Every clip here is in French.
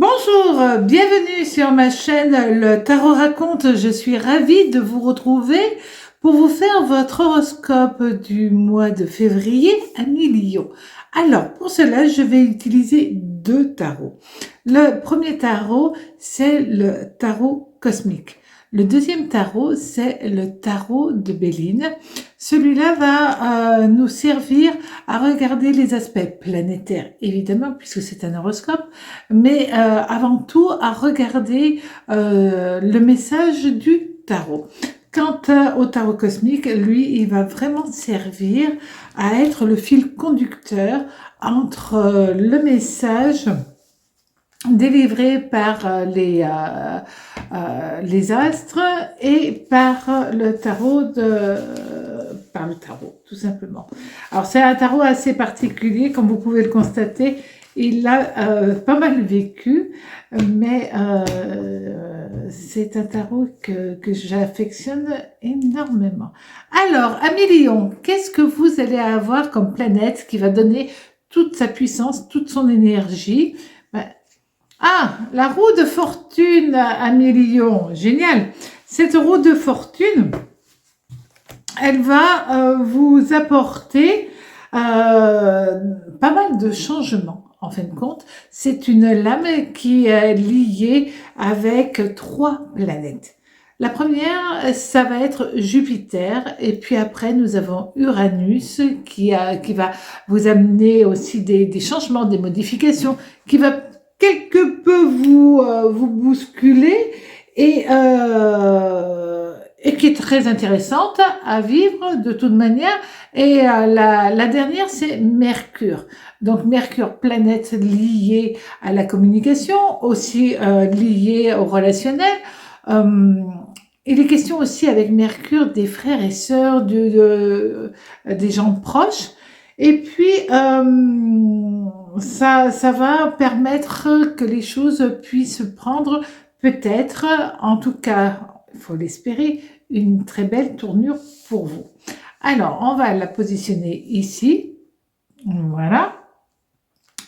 Bonjour, bienvenue sur ma chaîne Le Tarot Raconte. Je suis ravie de vous retrouver pour vous faire votre horoscope du mois de février à mi-lion. Alors, pour cela, je vais utiliser deux tarots. Le premier tarot, c'est le tarot cosmique. Le deuxième tarot, c'est le tarot de Béline. Celui-là va nous servir à regarder les aspects planétaires, évidemment, puisque c'est un horoscope, mais avant tout à regarder le message du tarot. Quant au tarot cosmique, lui, il va vraiment servir à être le fil conducteur entre le message délivré par les astres et par le tarot tout simplement. Alors c'est un tarot assez particulier, comme vous pouvez le constater. Il a pas mal vécu, mais c'est un tarot que j'affectionne énormément. Alors, amis Lion, qu'est-ce que vous allez avoir comme planète qui va donner toute sa puissance, toute son énergie? La roue de fortune, amis Lion, génial. Cette roue de fortune, elle va vous apporter pas mal de changements. En fin de compte, c'est une lame qui est liée avec trois planètes. La première, ça va être Jupiter, et puis après, nous avons Uranus qui va vous amener aussi des changements, des modifications, qui va quelque peu vous bousculer et qui est très intéressante à vivre de toute manière. Et la dernière, c'est Mercure. Donc Mercure, planète liée à la communication, aussi liée au relationnel. Il est question aussi avec Mercure des frères et sœurs, des gens proches. Et puis, ça va permettre que les choses puissent prendre peut-être, en tout cas, il faut l'espérer, une très belle tournure pour vous. Alors, on va la positionner ici. Voilà.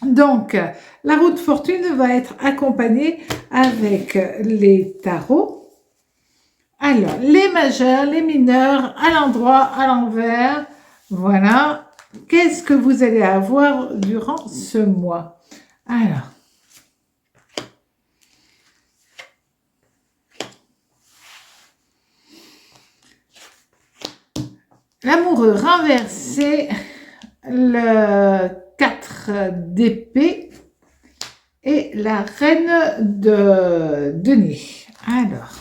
Donc, la roue de fortune va être accompagnée avec les tarots. Alors, les majeurs, les mineurs, à l'endroit, à l'envers. Voilà. Qu'est-ce que vous allez avoir durant ce mois? Alors, l'amoureux renversé, le 4 d'épée et la reine de denier. Alors,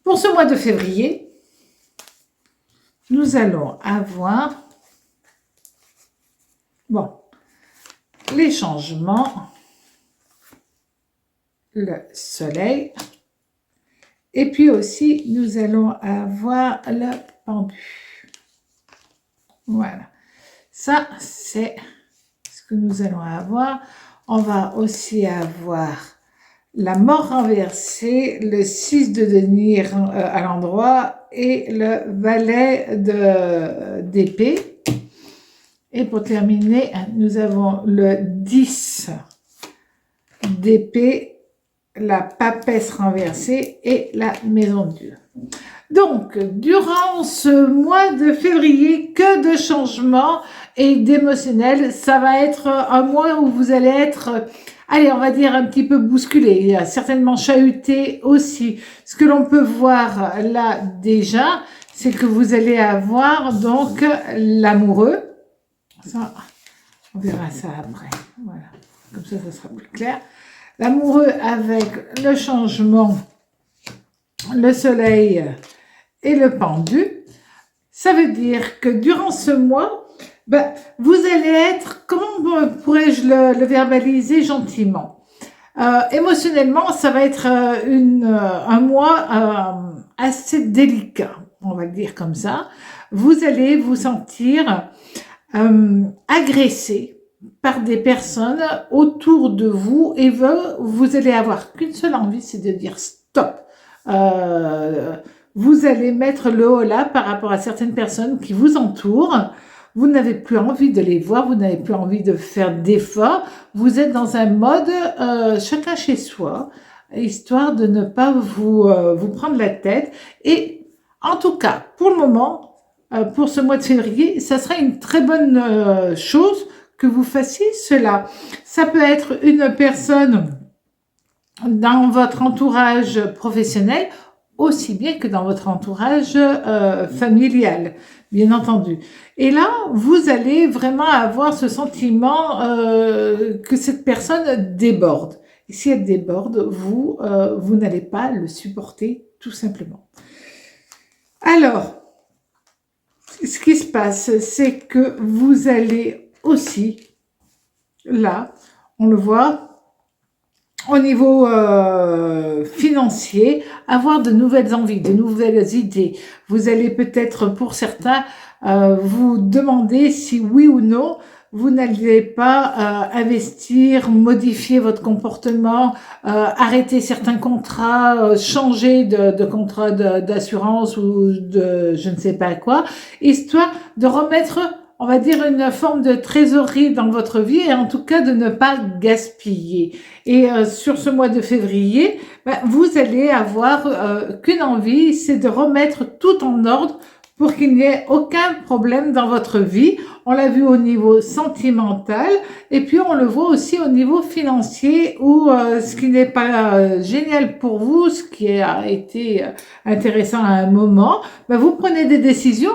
pour ce mois de février, nous allons avoir les changements, le soleil, et puis aussi nous allons avoir le pendu. Voilà, ça c'est ce que nous allons avoir. On va aussi avoir la mort renversée, le 6 de denier à l'endroit et le valet d'épée. Et pour terminer, nous avons le 10 d'épée, la papesse renversée et la maison de Dieu. Donc, durant ce mois de février, que de changements et d'émotionnel. Ça va être un mois où vous allez être, allez, on va dire un petit peu bousculé, certainement chahuté aussi. Ce que l'on peut voir là déjà, c'est que vous allez avoir donc l'amoureux. Ça, on verra ça après. Voilà, comme ça sera plus clair. L'amoureux avec le changement, le soleil et le pendu. Ça veut dire que durant ce mois, vous allez être, comment pourrais-je le verbaliser gentiment, émotionnellement, ça va être un mois assez délicat, on va le dire comme ça. Vous allez vous sentir agressé par des personnes autour de vous et vous allez avoir qu'une seule envie, c'est de dire stop. Vous allez mettre le holà par rapport à certaines personnes qui vous entourent. Vous n'avez plus envie de les voir, vous n'avez plus envie de faire d'efforts. Vous êtes dans un mode chacun chez soi, histoire de ne pas vous prendre la tête. Et en tout cas, pour le moment, pour ce mois de février, ça sera une très bonne chose que vous fassiez cela. Ça peut être une personne dans votre entourage professionnel, aussi bien que dans votre entourage familial, bien entendu. Et là, vous allez vraiment avoir ce sentiment que cette personne déborde. Et si elle déborde, vous n'allez pas le supporter, tout simplement. Alors, ce qui se passe, c'est que vous allez aussi, là, on le voit, au niveau financier, avoir de nouvelles envies, de nouvelles idées. Vous allez peut-être, pour certains, vous demander si oui ou non, vous n'allez pas investir, modifier votre comportement, arrêter certains contrats, changer de contrat d'assurance ou de je ne sais pas quoi, histoire de remettre, on va dire, une forme de trésorerie dans votre vie et en tout cas de ne pas gaspiller. Et sur ce mois de février, vous allez avoir qu'une envie, c'est de remettre tout en ordre pour qu'il n'y ait aucun problème dans votre vie. On l'a vu au niveau sentimental et puis on le voit aussi au niveau financier où ce qui n'est pas génial pour vous, ce qui a été intéressant à un moment, vous prenez des décisions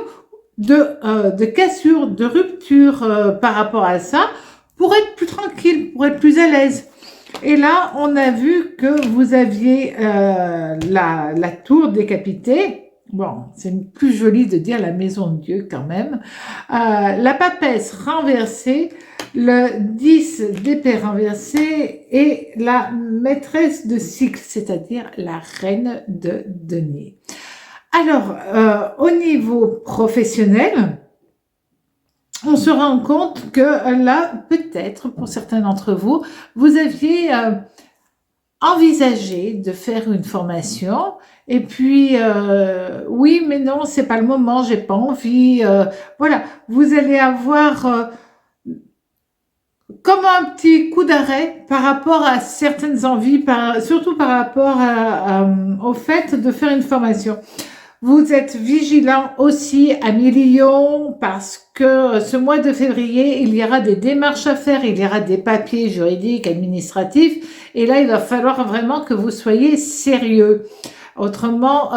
de cassure, de rupture par rapport à ça pour être plus tranquille, pour être plus à l'aise. Et là, on a vu que vous aviez la tour décapitée. Bon, c'est plus joli de dire la maison de Dieu quand même. La papesse renversée, le 10 d'épée renversé et la maîtresse de cycle, c'est-à-dire la reine de denier. Alors, au niveau professionnel, on se rend compte que là, peut-être, pour certains d'entre vous, vous aviez envisagé de faire une formation et puis, oui, mais non, c'est pas le moment, j'ai pas envie. Voilà, vous allez avoir comme un petit coup d'arrêt par rapport à certaines envies, surtout par rapport au fait de faire une formation. Vous êtes vigilant aussi à Lyon parce que ce mois de février, il y aura des démarches à faire, il y aura des papiers juridiques, administratifs, et là, il va falloir vraiment que vous soyez sérieux. Autrement,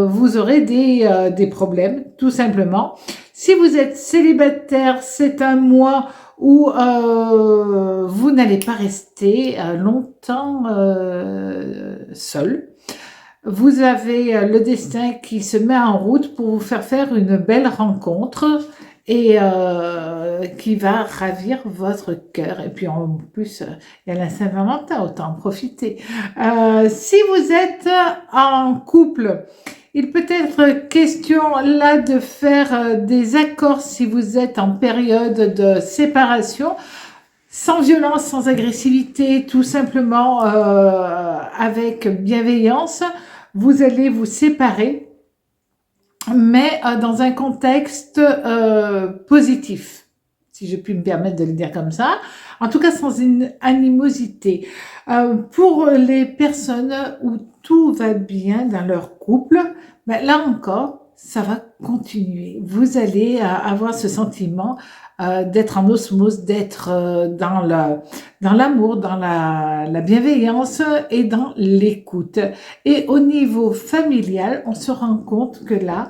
vous aurez des problèmes, tout simplement. Si vous êtes célibataire, c'est un mois où vous n'allez pas rester longtemps seul. Vous avez le destin qui se met en route pour vous faire une belle rencontre et qui va ravir votre cœur. Et puis en plus, il y a la Saint-Valentin, autant en profiter. Si vous êtes en couple, il peut être question là de faire des accords si vous êtes en période de séparation. Sans violence, sans agressivité, tout simplement avec bienveillance. Vous allez vous séparer, mais dans un contexte positif, si je puis me permettre de le dire comme ça. En tout cas, sans une animosité. Pour les personnes où tout va bien dans leur couple, là encore, ça va continuer. Vous allez avoir ce sentiment d'être en osmose, d'être dans l'amour, dans la bienveillance et dans l'écoute. Et au niveau familial, on se rend compte que là,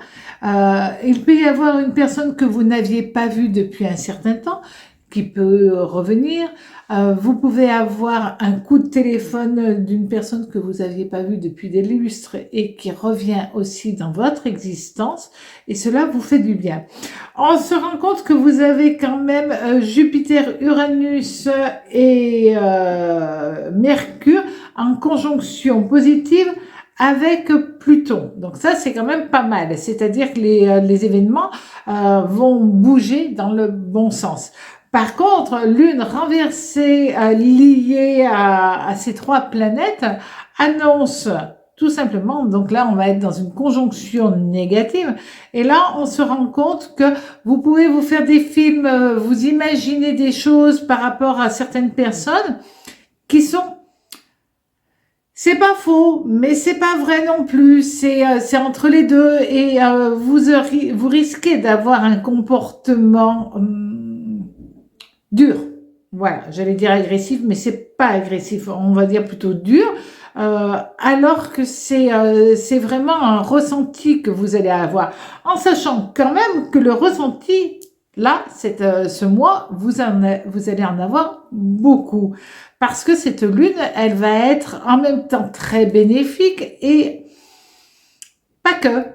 il peut y avoir une personne que vous n'aviez pas vue depuis un certain temps, qui peut revenir. Vous pouvez avoir un coup de téléphone d'une personne que vous n'aviez pas vue depuis des lustres et qui revient aussi dans votre existence et cela vous fait du bien. On se rend compte que vous avez quand même Jupiter, Uranus et Mercure en conjonction positive avec Pluton. Donc ça, c'est quand même pas mal. C'est-à-dire que les événements vont bouger dans le bon sens. Par contre, Lune renversée liée à ces trois planètes annonce tout simplement, donc là, on va être dans une conjonction négative. Et là, on se rend compte que vous pouvez vous faire des films, vous imaginez des choses par rapport à certaines personnes qui sont, c'est pas faux, mais c'est pas vrai non plus. C'est entre les deux et vous risquez d'avoir un comportement dur. Voilà, j'allais dire agressif, mais c'est pas agressif. On va dire plutôt dur. Alors que c'est vraiment un ressenti que vous allez avoir, en sachant quand même que le ressenti, là, ce mois, vous allez en avoir beaucoup, parce que cette lune, elle va être en même temps très bénéfique et pas que.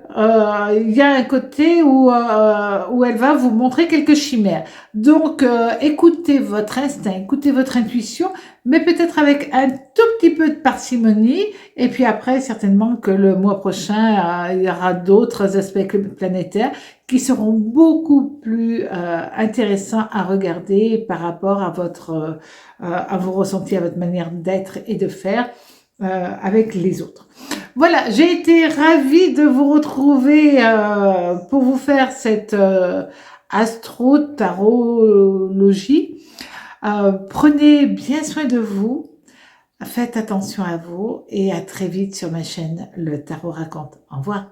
Il y a un côté où elle va vous montrer quelques chimères. Donc, écoutez votre instinct, écoutez votre intuition, mais peut-être avec un tout petit peu de parcimonie. Et puis après, certainement que le mois prochain, il y aura d'autres aspects planétaires qui seront beaucoup plus intéressants à regarder par rapport à vos ressentis, à votre manière d'être et de faire avec les autres. Voilà, j'ai été ravie de vous retrouver pour vous faire cette astro-tarologie. Prenez bien soin de vous, faites attention à vous et à très vite sur ma chaîne Le Tarot Raconte. Au revoir.